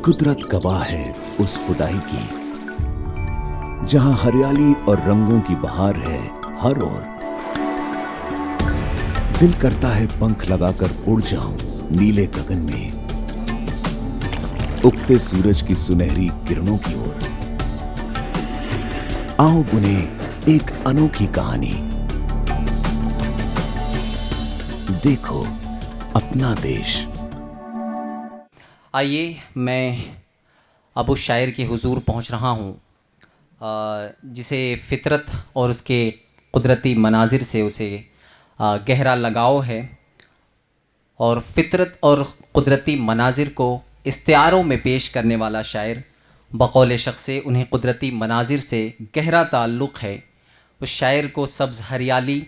कुदरत गवाह है उस खुदाई की, जहां हरियाली और रंगों की बहार है हर ओर। दिल करता है पंख लगाकर उड़ जाऊं नीले गगन में, उगते सूरज की सुनहरी किरणों की ओर। आओ बुने एक अनोखी कहानी, देखो अपना देश। आइए, मैं अब उस शायर के हुजूर पहुंच रहा हूं जिसे फ़ितरत और उसके कुदरती मनाजिर से उसे गहरा लगाव है, और फ़ितरत और कुदरती मनाजिर को इस्तिआरों में पेश करने वाला शायर बकौल शख्स से उन्हें कुदरती मनाजिर से गहरा ताल्लुक़ है। उस शायर को सब्ज़ हरियाली,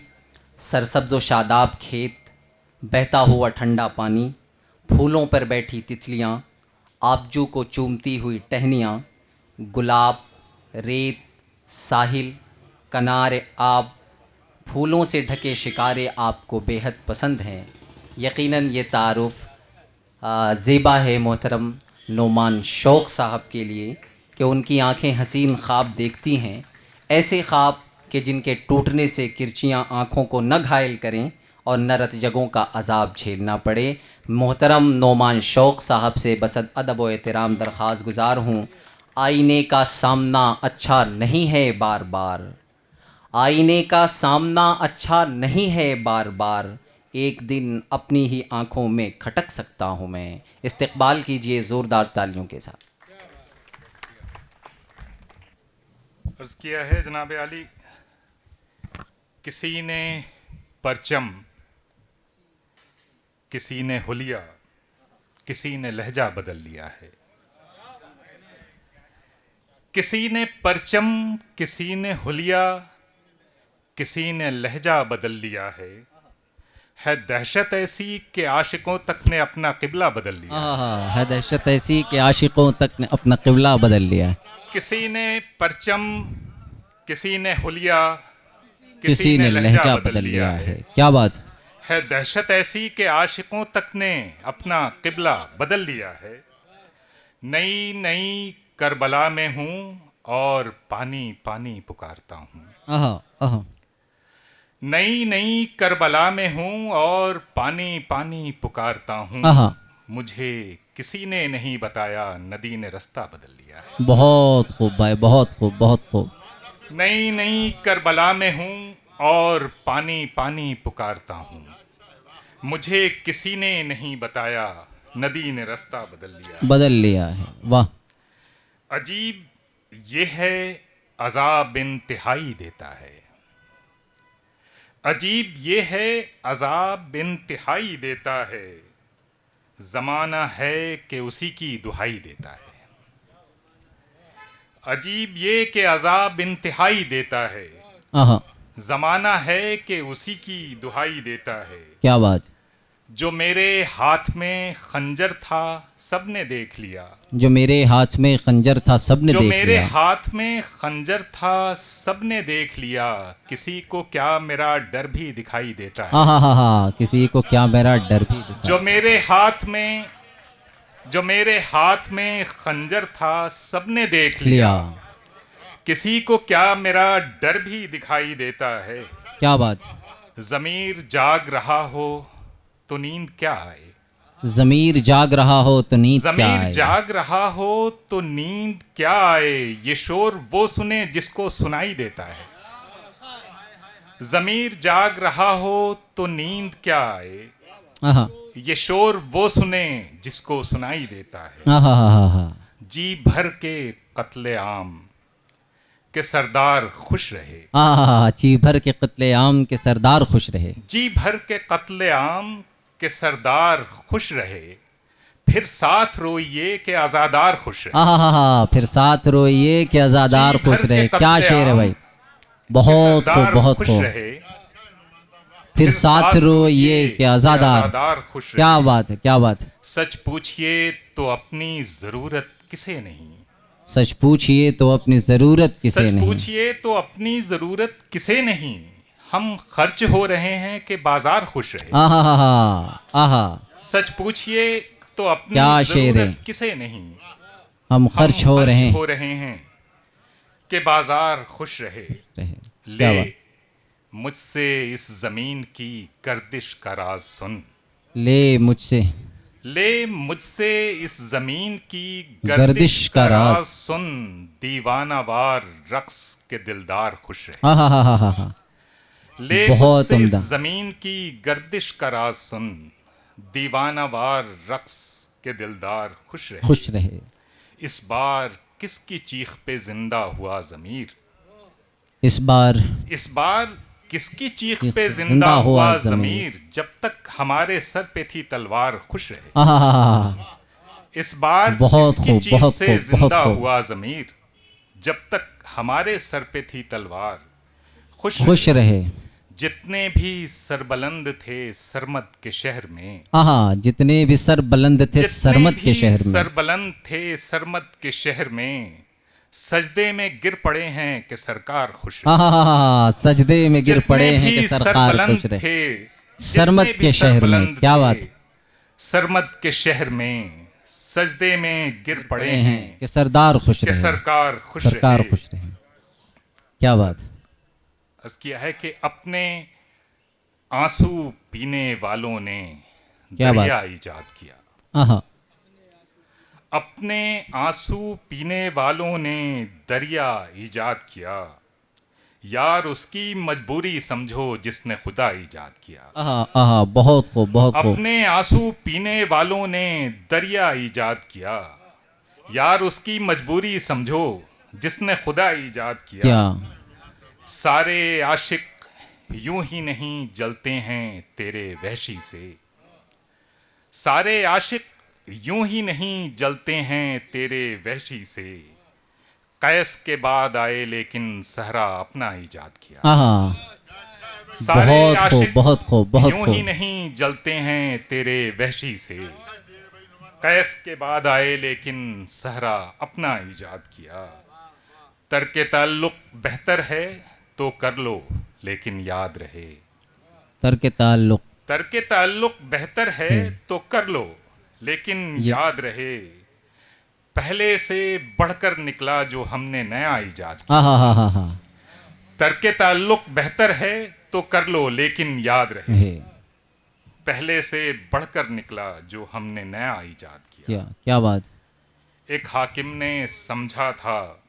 सरसब्ज़ व शादाब खेत, बहता हुआ ठंडा पानी, फूलों पर बैठी तितलियाँ, आबजू को चूमती हुई टहनियाँ, गुलाब, रेत, साहिल, कनार आब, फूलों से ढके शिकारे आपको बेहद पसंद हैं। यकीनन ये तारुफ़ ज़ेबा है मोहतरम नोमान शौक़ साहब के लिए कि उनकी आँखें हसीन ख्वाब देखती हैं, ऐसे ख्वाब कि जिनके टूटने से किरचियाँ आँखों को न घायल करें और न रतजगों का अजाब झेलना पड़े। मोहतरम नोमान शौक़ साहब से बसद अदब व एहतराम दरख्वास्त गुज़ार हूँ, आईने का सामना अच्छा नहीं है बार बार, आईने का सामना अच्छा नहीं है बार बार, एक दिन अपनी ही आँखों में खटक सकता हूँ मैं। इस्तकबाल कीजिए ज़ोरदार तालियों के साथ। अर्ज़ किया है जनाब आली, किसी ने परचम, किसी ने हुलिया, किसी ने लहजा बदल लिया है। किसी ने परचम, किसी ने हुलिया, किसी ने लहजा बदल लिया है दहशत ऐसी कि आशिकों तक ने अपना किबला बदल लिया है दहशत ऐसी कि आशिकों तक ने अपना किबला बदल लिया है। किसी ने परचम, किसी ने हुलिया, किसी ने लहजा बदल लिया है। क्या बात है दहशत ऐसी कि आशिकों तक ने अपना किबला बदल लिया है। नई नई करबला में हूँ और पानी पानी पुकारता हूँ। नई नई करबला में हूँ और पानी पानी पुकारता हूँ। मुझे किसी ने नहीं बताया, नदी ने रास्ता बदल लिया है। बहुत खूब भाई, बहुत खूब, बहुत खूब। नई नई करबला में हूँ और पानी पानी पुकारता हूँ। मुझे किसी ने नहीं बताया, नदी ने रास्ता बदल लिया है। वाह, अजीब ये है अजाब इंतहाई देता है। अजीब ये है अजाब इंतहाई देता है, ज़माना है कि उसी की दुहाई देता है। अजीब ये कि अजाब इंतहाई देता है, ज़माना है कि उसी की दुहाई देता है। क्या बात। जो मेरे हाथ में खंजर था सबने देख लिया, जो मेरे हाथ में खंजर था सबने देख लिया, जो मेरे हाथ में खंजर था सबने देख लिया। किसी को क्या मेरा डर भी दिखाई देता है। हाँ, किसी को क्या मेरा डर भी दिखाई। जो मेरे हाथ में खंजर था सबने देख लिया, किसी को क्या मेरा डर भी दिखाई देता है। क्या बात। ज़मीर जाग रहा हो तो नींद क्या आए, ज़मीर जाग रहा हो तो नींद क्या आए, ज़मीर जाग रहा हो तो नींद क्या आए। ये शोर वो सुने जिसको सुनाई देता है। ज़मीर जाग रहा हो तो नींद क्या आए, ये शोर वो सुने जिसको सुनाई देता है। जी भर के कत्ले आम के सरदार खुश रहे। जी भर के कत्ले आम के सरदार खुश रहे। जी भर के कत्ले आम के सरदार खुश रहे, फिर साथ रोइए कि आज़ादार खुश रहे। फिर साथ रोइए कि आज़ादार खुश रहे। क्या शेर है भाई, बहुत खूब, बहुत खूब। फिर साथ रोइए कि आज़ादार खुश रहे। क्या बात है, क्या बात है। सच पूछिए तो अपनी ज़रूरत किसे नहीं, सच पूछिए तो अपनी ज़रूरत किसे नहीं, सच पूछिए तो अपनी ज़रूरत किसे नहीं। हम खर्च हो रहे हैं कि बाजार खुश रहे। आहा, सच पूछिए तो अपनी क्या शेर है। ज़रूरत किसे नहीं, हम खर्च हो रहे हैं कि बाजार खुश रहे। क्या बात। ले मुझसे इस जमीन की गर्दिश का राज सुन। ले मुझसे इस जमीन की गर्दिश का राज सुन। दीवानावार रक्स के दिलदार खुश रहे। हाँ हाँ हाँ हाँ हाँ हाँ। ले बहुत मुझसे इस उम्दा। जमीन की गर्दिश का राज सुन। दीवानावार रक्स के दिलदार खुश रहे। इस बार किसकी चीख पे जिंदा हुआ ज़मीर। इस बार किसकी चीख पे जिंदा हुआ ज़मीर। जब तक हमारे सर पे थी तलवार खुश रहे। हाँ हाँ हाँ हाँ। इस बार बहुत किसकी खूब, चीख बहुत से खूब, बहुत जिंदा खूब। हुआ ज़मीर। जब तक हमारे सर पे थी तलवार खुश रहे। जितने भी सरबलंद थे सरमद के शहर में। हाँ हाँ, जितने भी सर बुलंद थे सरमद के शहर में। सरबलंद थे सरमद के शहर में। सजदे में गिर पड़े हैं कि सरकार खुश रहे। हाँ हाँ हाँ हाँ, सजदे में गिर पड़े हैं कि सरकार खुश रहे। सरमद के शहर में। क्या बात। सरमद के शहर में सजदे में गिर पड़े हैं कि सरदार खुश कि रहे। सरकार खुश रहे। क्या बात। अर्ज किया है कि अपने आंसू पीने वालों ने दरिया इजाद किया। हाँ। अपने आंसू पीने वालों ने दरिया इजाद किया। यार उसकी मजबूरी समझो जिसने खुदा इजाद किया। बहुत खूब, बहुत खूब। अपने आंसू पीने वालों ने दरिया इजाद किया। यार उसकी मजबूरी समझो जिसने खुदा इजाद किया। सारे आशिक यूं ही नहीं जलते हैं तेरे वहशी से। सारे आशिक यूं ही नहीं जलते हैं तेरे वहशी से। कैस के बाद आए लेकिन सहरा अपना इजाद किया। सारे आशिक बहुत खूब यूं ही नहीं जलते हैं तेरे वहशी से। कैस के बाद आए लेकिन सहरा अपना इजाद किया। तर्के ताल्लुक बेहतर है तो कर लो लेकिन याद रहे। तर्के ताल्लुक बेहतर है तो कर लो लेकिन याद रहे। पहले से बढ़कर निकला जो हमने नया इजाद किया। तर्के ताल्लुक बेहतर है तो कर लो लेकिन याद रहे। पहले से बढ़कर निकला जो हमने नया इजाद किया। क्या बात। एक हाकिम ने समझा था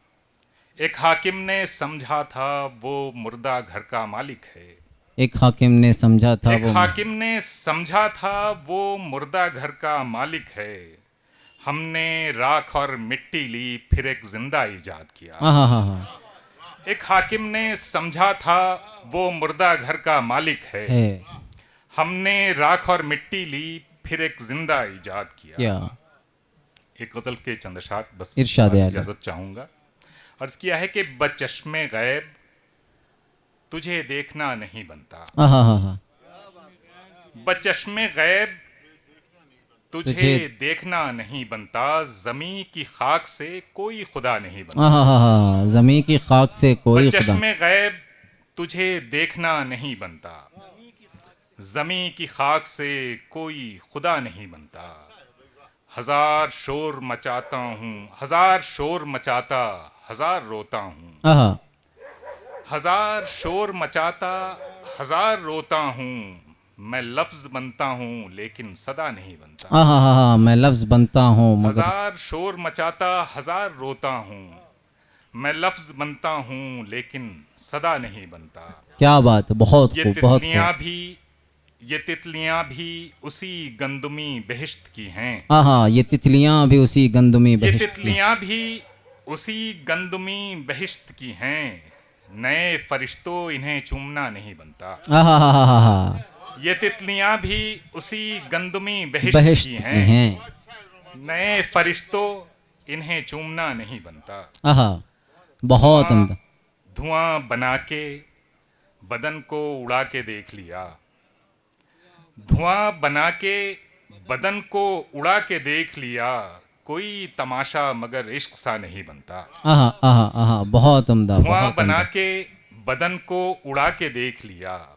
वो मुर्दा घर का मालिक है। एक हाकिम ने समझा था वो मुर्दा घर का मालिक है। हमने राख और मिट्टी ली फिर एक जिंदा इजाद किया। एक हाकिम ने समझा था वो मुर्दा घर का मालिक है। हमने राख और मिट्टी ली फिर एक जिंदा इजाद किया। एक गजल के चंद अशार बस इजाजत चाहूंगा। अर्ज किया है कि बचश्मे गैब तुझे देखना नहीं बनता। बचश्मे गैब तुझे देखना नहीं बनता। ज़मीं की खाक से कोई खुदा नहीं बनता। ज़मीं की खाक से कोई खुदा। बचश्मे गैब तुझे देखना नहीं बनता। ज़मीं की खाक से कोई खुदा नहीं बनता। हजार शोर मचाता हूँ हजार रोता हूँ। हजार शोर मचाता हजार रोता हूँ। मैं लफ्ज बनता हूँ लेकिन सदा नहीं बनता। मैं लफ्ज बनता हूँ हजार शोर मचाता हजार रोता हूँ। मैं लफ्ज बनता हूँ लेकिन सदा नहीं बनता। क्या बात। बहुत खूब। ये तितलियां भी उसी गंदुमी बहिश्त की हैं। ये तितलियां भी उसी गंदुमी बहिश्त की हैं। नए फरिश्तों इन्हें चूमना नहीं बनता। ये तितलियां भी उसी गंदुमी बहिश्त की हैं। नए फरिश्तों इन्हें चूमना नहीं बनता। बहुत धुआं बना के बदन को उड़ा के देख लिया। धुआं बना के बदन को उड़ा के देख लिया। कोई तमाशा मगर इश्क सा नहीं बनता। बहुत उम्दा। धुआं बना के बदन को उड़ा के देख लिया।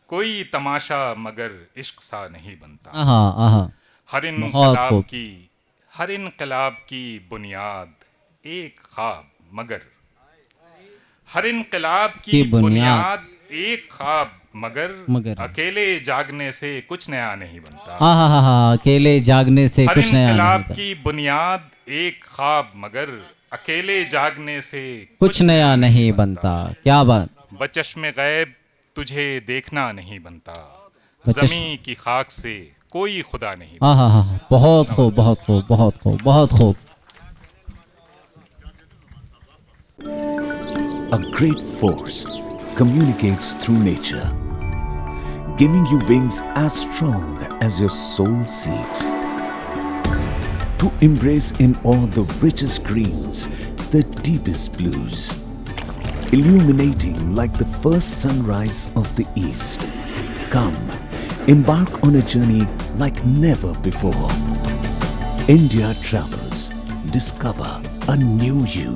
कोई तमाशा मगर इश्क सा नहीं बनता। हर इनकलाब की बुनियाद एक ख्वाब मगर, हर इनकलाब की बुनियाद एक ख्वाब मगर अकेले जागने से कुछ नया नहीं बनता। हाँ, अकेले जागने से कुछ नया नहीं बनता। हर इनकलाब की बुनियाद एक ख्वाब मगर अकेले जागने से कुछ नया नहीं बनता। क्या बात। बचश्मे गैब तुझे देखना नहीं बनता, ज़मीं की खाक से कोई खुदा नहीं। हाँ, बहुत खूब, बहुत खूब, बहुत खूब, बहुत खूब। A great force communicates through nature, giving you wings as strong as your soul seeks. To embrace in all the richest greens, the deepest blues, illuminating like the first sunrise of the east. Come, embark on a journey like never before. India travels. Discover a new you.